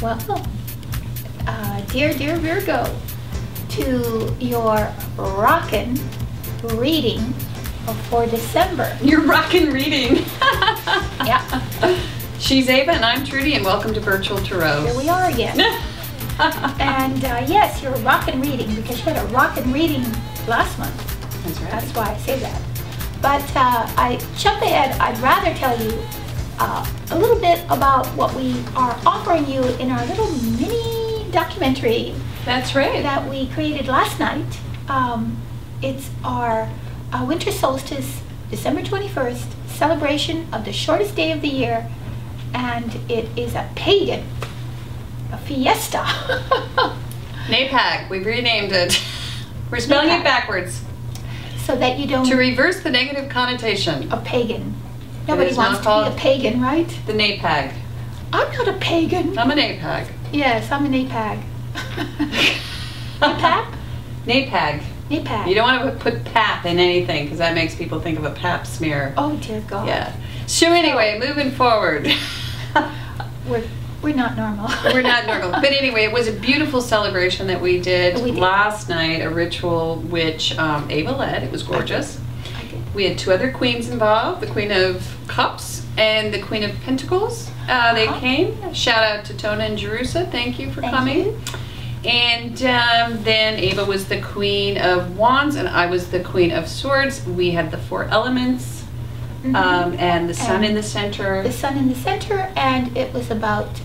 Welcome, dear Virgo, to your rockin' reading for December. Your rockin' reading. Yeah. She's Ava and I'm Trudy, and welcome to Virtual Tarot. Here we are again. And yes, you're rockin' reading because you had a rockin' reading last month. That's right. That's why I say that. But I jump ahead. I'd rather tell you a little bit about what we are offering you in our little mini documentary. That's right. That we created last night. It's our Winter Solstice, December 21st, celebration of the shortest day of the year, and it is a pagan, a fiesta. NAPAG, we've renamed it. We're spelling it backwards. So that you don't... To reverse the negative connotation. A pagan. Nobody wants to be a pagan, right? The NAPAG. I'm not a pagan. I'm a NAPAG. Yes, I'm a NAPAG. NAPAG? NAPAG. NAPAG. You don't want to put pap in anything because that makes people think of a pap smear. Oh dear God. Yeah. So anyway, moving forward. We're not normal. We're not normal. But anyway, it was a beautiful celebration that we did last night, a ritual which Ava led. It was gorgeous. I did. We had two other queens involved, the Queen of Cups and the Queen of Pentacles. They came. Shout out to Tona and Jerusa. Thank you for coming. You. And then Ava was the Queen of Wands and I was the Queen of Swords. We had the four elements. And the sun in the center. The sun in the center, and it was about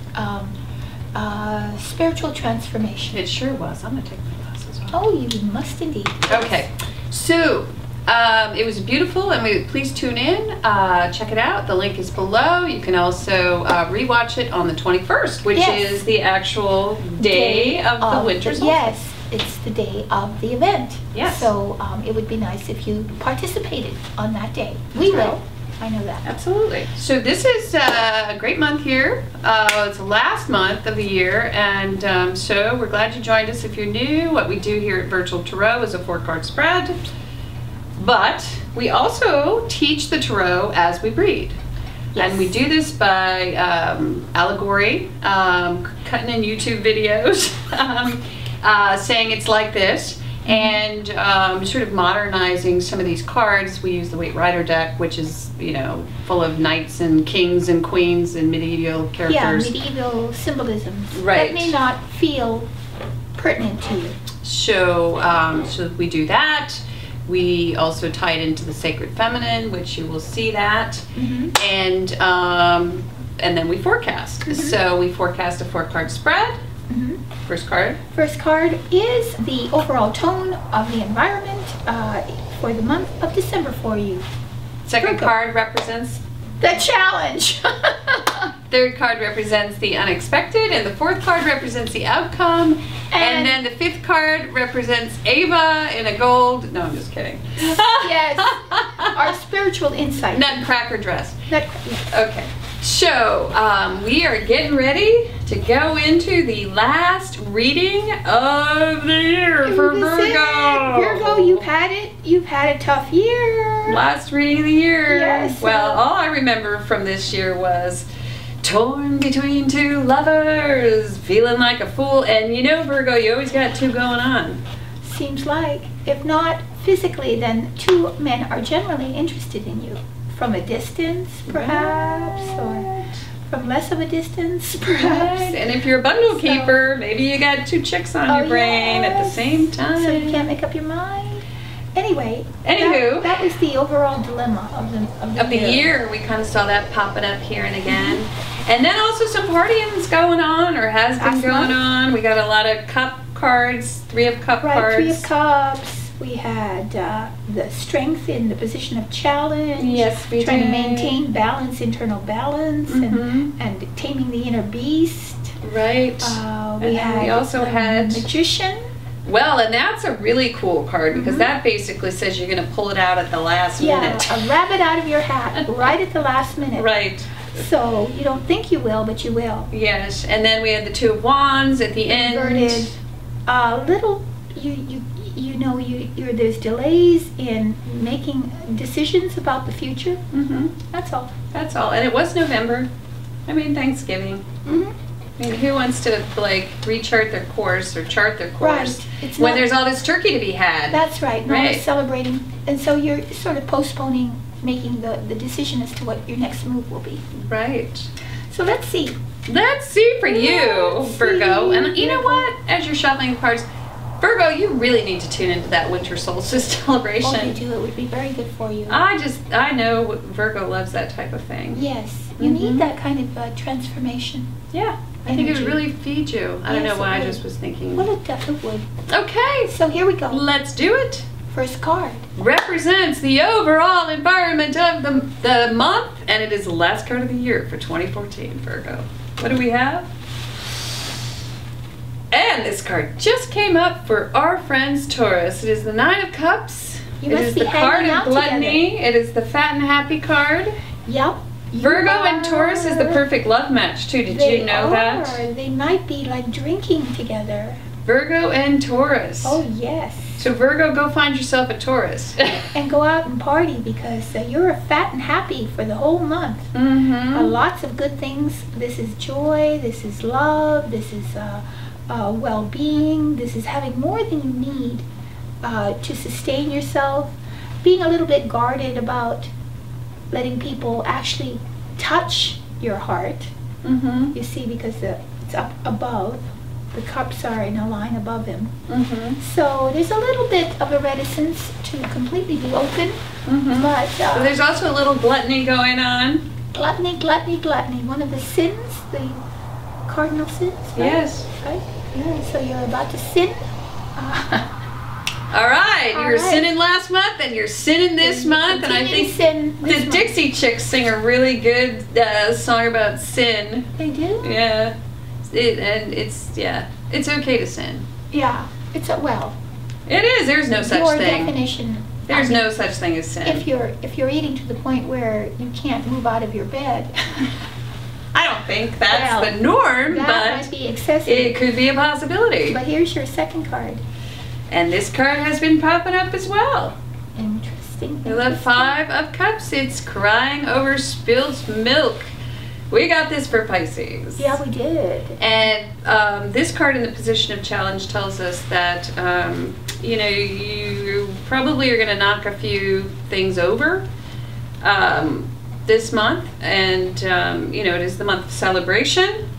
spiritual transformation. It sure was. I'm going to take my glasses off. Oh, you must indeed. Okay, so it was beautiful, and please tune in, check it out. The link is below. You can also rewatch it on the 21st, which is the actual day of the winter solstice. Yes, it's the day of the event. Yes. So it would be nice if you participated on that day. We will. I know that. Absolutely. So this is a great month here. It's the last month of the year, and so we're glad you joined us. If you're new, what we do here at Virtual Tarot is a 4-card spread, but we also teach the tarot as we read. Yes. And we do this by allegory, cutting in YouTube videos, saying it's like this, and sort of modernizing some of these cards. We use the Waite Rider deck, which is, you know, full of knights and kings and queens and medieval characters. Yeah, medieval symbolisms. Right. That may not feel pertinent to you. So, so we do that. We also tie it into the sacred feminine, which you will see that, and then we forecast. So we forecast a 4-card spread. First card. First card is the overall tone of the environment for the month of December for you. Second card represents the challenge. Third card represents the unexpected, and the fourth card represents the outcome, and then the fifth card represents Ava in a gold. No, I'm just kidding. Yes, our spiritual insight. Nutcracker dress. Nutcracker. Okay. So, we are getting ready to go into the last reading of the year for Virgo. Virgo, you've had it. You've had a tough year. Last reading of the year. Yes. Well, all I remember from this year was torn between two lovers, feeling like a fool. And you know, Virgo, you always got two going on. Seems like, if not physically, then two men are generally interested in you. From a distance, perhaps, or from less of a distance, perhaps. Right. And if you're a bundle keeper, maybe you got two chicks on your brain at the same time. So you can't make up your mind. Anyway, anywho, that was the overall dilemma of the year. We kind of saw that popping up here and again. And then also some partying's going on, or has been going on. We got a lot of cup cards, 3 of Cup cards. 3 of Cups. We had the strength in the position of challenge. Yes, we trying did. to maintain balance, internal balance, and taming the inner beast. Right. We also had Magician. Well, and that's a really cool card because that basically says you're going to pull it out at the last minute. Yeah, a rabbit out of your hat right at the last minute. Right. So you don't think you will, but you will. Yes, and then we had the 2 of Wands at the end. Inverted. You know, there's delays in making decisions about the future. That's all. That's all. And it was November. I mean, Thanksgiving. I mean, who wants to like rechart their course or chart their course Right. It's when not- there's all this turkey to be had? That's right. Not Right. celebrating, and so you're sort of postponing making the decision as to what your next move will be. Right. So let's see. Let's see for you, Let's Virgo. see, And you know Virgo. what? As you're shuffling the cards, Virgo, you really need to tune into that winter solstice Oh, you celebration. do. It would be very good for you. I know Virgo loves that type of thing. Yes, you Mhm. need that kind of transformation. Yeah, I think it would Energy. really feed you. I don't Yes, know why, it I would. just was thinking. Well, it would. Okay, So here we go. let's do it. First card. Represents the overall environment of the month, and it is the last card of the year for 2014, Virgo. What do we have? And this card just came up for our friends Taurus. It is the Nine of Cups. You It must is be the card hanging of out gluttony. It is the fat and happy card. Yep. you Virgo and Taurus is the are- perfect love match too. Did They you know are. that? They might be like drinking together. Virgo and Taurus. Oh yes. So Virgo, go find yourself a Taurus. And go out and party because you're fat and happy for the whole month. Mm-hmm. Lots of good things. This is joy. This is love. This is well-being. This is having more than you need to sustain yourself. Being a little bit guarded about letting people actually touch your heart. Mm-hmm. You see, because it's up above. The cups are in a line above him. Mm-hmm. So there's a little bit of a reticence to completely be open. Mm-hmm. But So there's also a little gluttony going on. gluttony, gluttony, gluttony. One of the sins, the cardinal sins. Right? Yes. Right? Yeah, so you're about to sin. All right, you All were right. sinning last month, and you're sinning this You month, and I continue to think sin the this month. Dixie Chicks sing a really good song about sin. They do? Yeah, it's okay to sin. Yeah. It's a, well, It is. There's no such your thing. definition. There's I mean, no such thing as sin. If you're eating to the point where you can't move out of your bed, I don't think that's Well, the norm, that but might be excessive. it could be a possibility. But here's your second card. And this card has been popping up as well. Interesting. The interesting. Five of Cups. It's crying over spilled milk. We got this for Pisces. Yeah, we did. And this card in the position of challenge tells us that, you probably are going to knock a few things over this month. And, it is the month of celebration.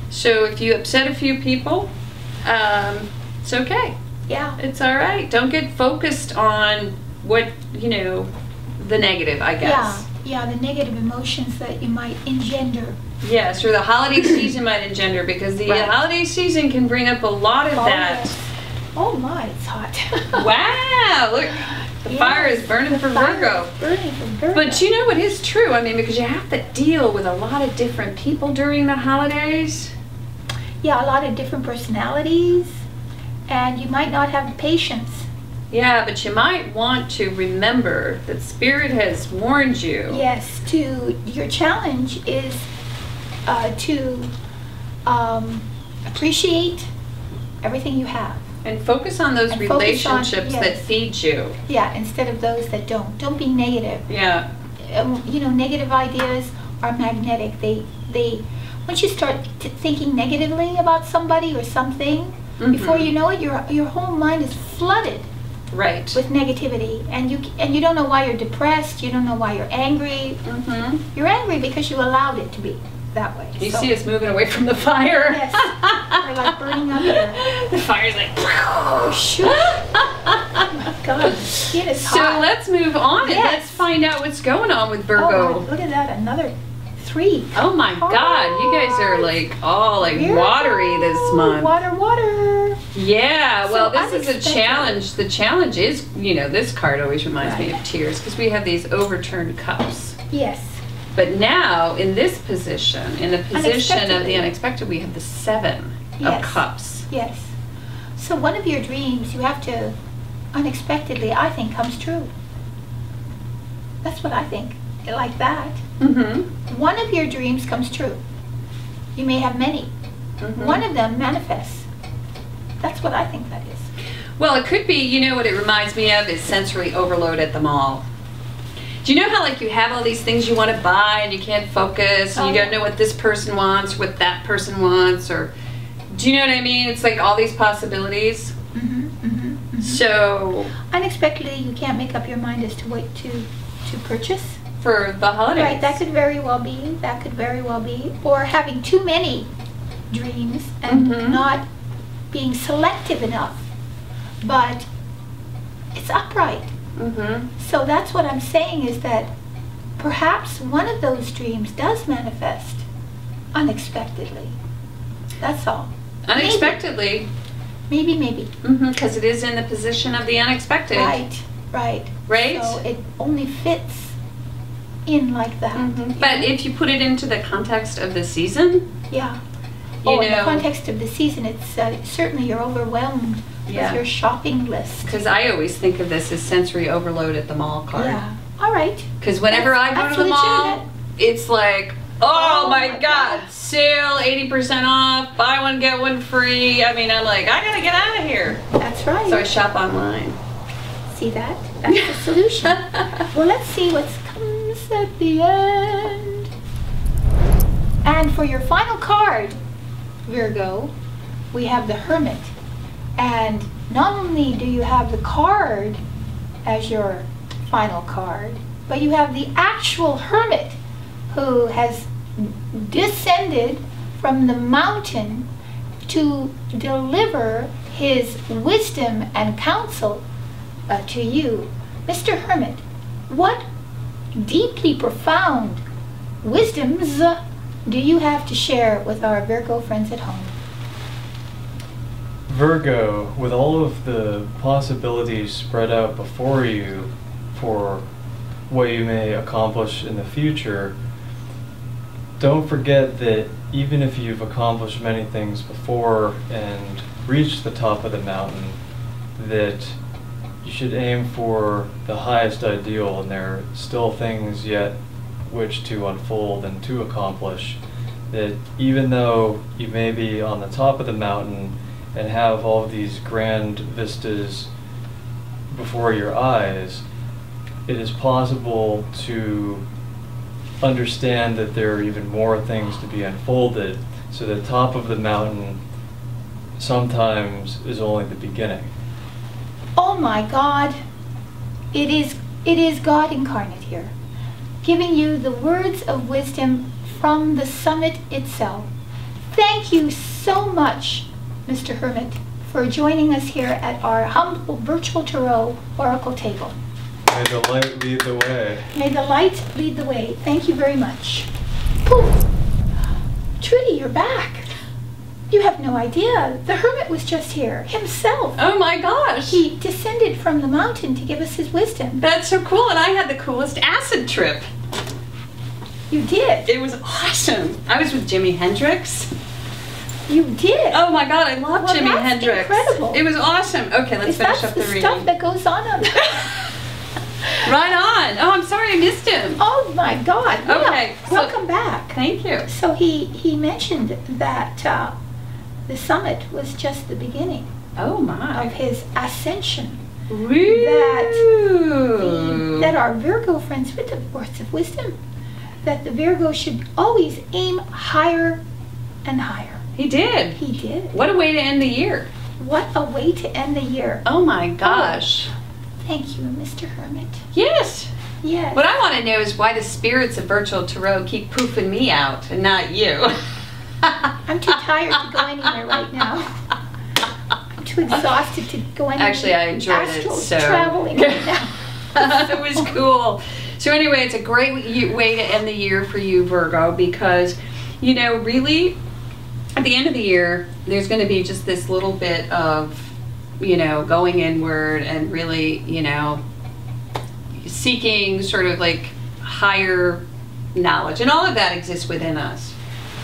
So if you upset a few people, it's okay. Yeah. It's all right. Don't get focused on what, the negative, I guess. Yeah, the negative emotions that you might engender. Yes, or the holiday season might engender, because the Right. holiday season can bring up a lot of Oh, that. yes. Oh my, it's hot. Wow, look, the fire is burning for Virgo. Burning for Virgo. But it is true. I mean, because you have to deal with a lot of different people during the holidays. Yeah, a lot of different personalities, and you might not have the patience. Yeah, but you might want to remember that Spirit has warned you. Yes, your challenge is to appreciate everything you have. And focus on those And focus on- relationships that yes. feed you. Yeah, instead of those that don't. Don't be negative. Yeah. Negative ideas are magnetic. They once you start thinking negatively about somebody or something, Mhm. before you know it, your whole mind is flooded Right. with negativity, and you don't know why you're depressed. You don't know why you're angry. Mm-hmm. You're angry because you allowed it to be that way. You So- see us moving away from the fire. Yes. We're like burning up here. The fire's like. Oh shoot! Oh my God, the skin is So hot. let's move on and Yes. let's find out what's going on with Oh, Virgo. look at that, another 3. Oh my God, you guys are like all like Virgo. watery this month. Water. Yeah, well, So this is a unexpected. challenge. The challenge is, this card always reminds me Right. of tears, because we have these overturned cups. Yes. But now, in this position, in the position of the Unexpectedly. unexpected, we have the 7 of Yes. cups. Yes. So one of your dreams, you have to, unexpectedly, I think, comes true. That's what I think. Like that. Mm-hmm. One of your dreams comes true. You may have many. Mm-hmm. One of them manifests. That's what I think that is. Well, it could be, what it reminds me of is sensory overload at the mall. Do you know how like you have all these things you want to buy and you can't focus and you don't know what this person wants, what that person wants, or do you know what I mean? It's like all these possibilities. So unexpectedly, you can't make up your mind as to what to purchase for the holidays. Right, that could very well be. That could very well be. Or having too many dreams and not being selective enough. But it's upright. So that's what I'm saying, is that perhaps one of those dreams does manifest unexpectedly. That's all. Unexpectedly. Maybe. Because it is in the position of the unexpected. Right. Right? So it only fits in like that. But if you put it into the context of the season, yeah. You know, in the context of the season, it's certainly you're overwhelmed with your shopping list. Because I always think of this as sensory overload at the mall card. Yeah. All right. Because whenever I go to the mall, it's like, oh my God, sale, 80% off, buy one, get one free. I mean, I'm like, I gotta get out of here. That's right. So I shop online. See that? That's the solution. Well, let's see what comes at the end. And for your final card, Virgo, we have the Hermit. And not only do you have the card as your final card, but you have the actual Hermit who has descended from the mountain to deliver his wisdom and counsel to you. Mr. Hermit, what deeply profound wisdoms do you have to share with our Virgo friends at home? Virgo, with all of the possibilities spread out before you for what you may accomplish in the future, don't forget that even if you've accomplished many things before and reached the top of the mountain, that you should aim for the highest ideal, and there are still things yet which to unfold and to accomplish. That even though you may be on the top of the mountain and have all of these grand vistas before your eyes, it is possible to understand that there are even more things to be unfolded, so the top of the mountain sometimes is only the beginning. Oh my God, it is God incarnate here, giving you the words of wisdom from the summit itself. Thank you so much, Mr. Hermit, for joining us here at our humble virtual tarot oracle table. May the light lead the way. May the light lead the way. Thank you very much. Poof. Trudy, you're back. You have no idea. The Hermit was just here himself. Oh my gosh. He descended from the mountain to give us his wisdom. That's so cool, and I had the coolest acid trip. You did? It was awesome. I was with Jimi Hendrix. You did? Oh my God, I love Jimi Hendrix. Incredible. It was awesome. Okay, let's finish up the reading. That's the stuff that goes on Right on. Oh, I'm sorry I missed him. Oh my God. Okay. Well, welcome back. Thank you. So he mentioned that the summit was just the beginning. Oh my. Of his ascension. Woo. That our Virgo friends, with the words of wisdom, that the Virgo should always aim higher and higher. He did. He did. What a way to end the year. What a way to end the year. Oh my gosh. Oh, thank you, Mr. Hermit. Yes. Yes. What I want to know is why the spirits of virtual tarot keep poofing me out and not you. I'm too tired to go anywhere right now. I'm too exhausted to go anywhere. Actually, I enjoyed it. So traveling right now. It was cool. So anyway, it's a great way to end the year for you, Virgo, because, you know, really, at the end of the year, there's going to be just this little bit of, you know, going inward and really, you know, seeking sort of like higher knowledge. And all of that exists within us.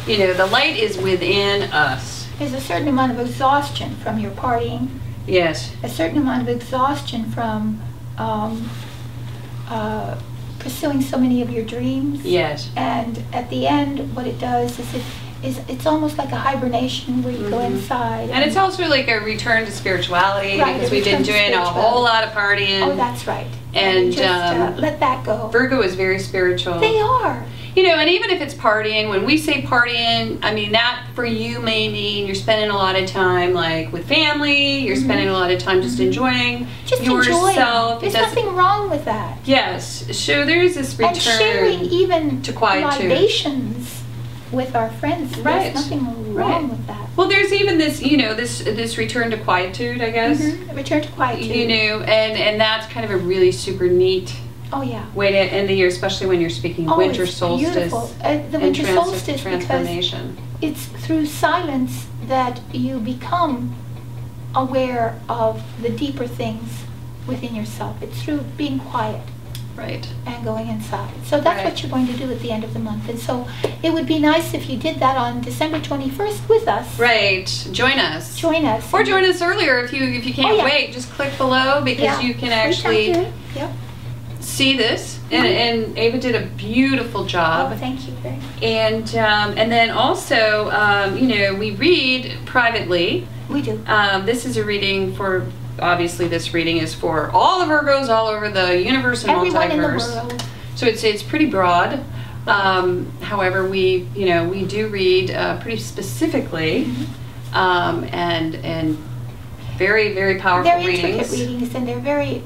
You know, the light is within us. There's a certain amount of exhaustion from your partying. Yes. A certain amount of exhaustion from pursuing so many of your dreams. Yes. And at the end, what it does is it's almost like a hibernation where you go inside. And it's also like a return to spirituality, Right, because a we've been return to doing a whole spirituality. lot of partying. Oh, that's right. And just let that go. Virgo is very spiritual. They are. You know, and even if it's partying, when we say partying, I mean, that for you may mean you're spending a lot of time like with family, you're spending a lot of time just enjoying Just yourself. enjoying. There's nothing wrong with that. Yes, so there's this return And sharing even to quietude. libations with our friends. Right. There's nothing wrong with that. Well, there's even this, you know, this return to quietude, I guess. Return to quietude. You know, and that's kind of a really super neat Oh yeah. way to end the year, especially when you're speaking Oh, winter it's solstice beautiful. The and winter solstice, transformation. because it's through silence that you become aware of the deeper things within yourself. It's through being quiet Right. and going inside. So that's Right. what you're going to do at the end of the month. And so it would be nice if you did that on December 21st with us. Right. Join us. Join us. Or join us earlier if you can't Oh, yeah. wait. Just click below, because Yeah. you can Reach out actually to it. Yep. see this. And Ava did a beautiful job. Oh, thank you very much. And then also, you know, we read privately. We do. This is a reading for, obviously this reading is for all the Virgos all over the universe and Everyone in the multiverse. world. So it's pretty broad. However, we do read pretty specifically, and very, very powerful They're readings. intricate readings, and they're very,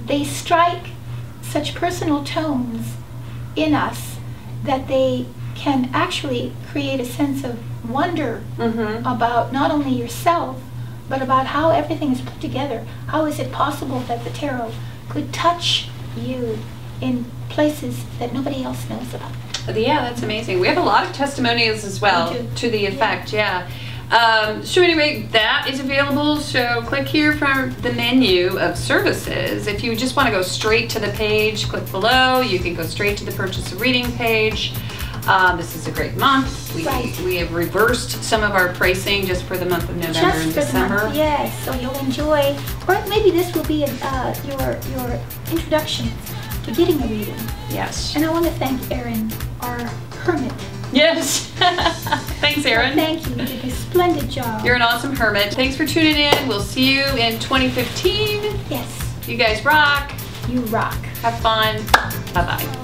they strike such personal tones in us that they can actually create a sense of wonder about not only yourself, but about how everything is put together. How is it possible that the tarot could touch you in places that nobody else knows about? Yeah, that's amazing. We have a lot of testimonials as well We do. to the effect, yeah. So anyway, that is available. So click here from the menu of services. If you just want to go straight to the page, click below. You can go straight to the purchase a reading page. This is a great month. We have reversed some of our pricing just for the month of November and Just for the December. month, yes. So you'll enjoy, or maybe this will be your introduction to getting a reading. Yes. And I want to thank Erin, our hermit. Yes. Thanks, Erin. Thank you. You did a splendid job. You're an awesome hermit. Thanks for tuning in. We'll see you in 2015. Yes. You guys rock. You rock. Have fun. Bye-bye.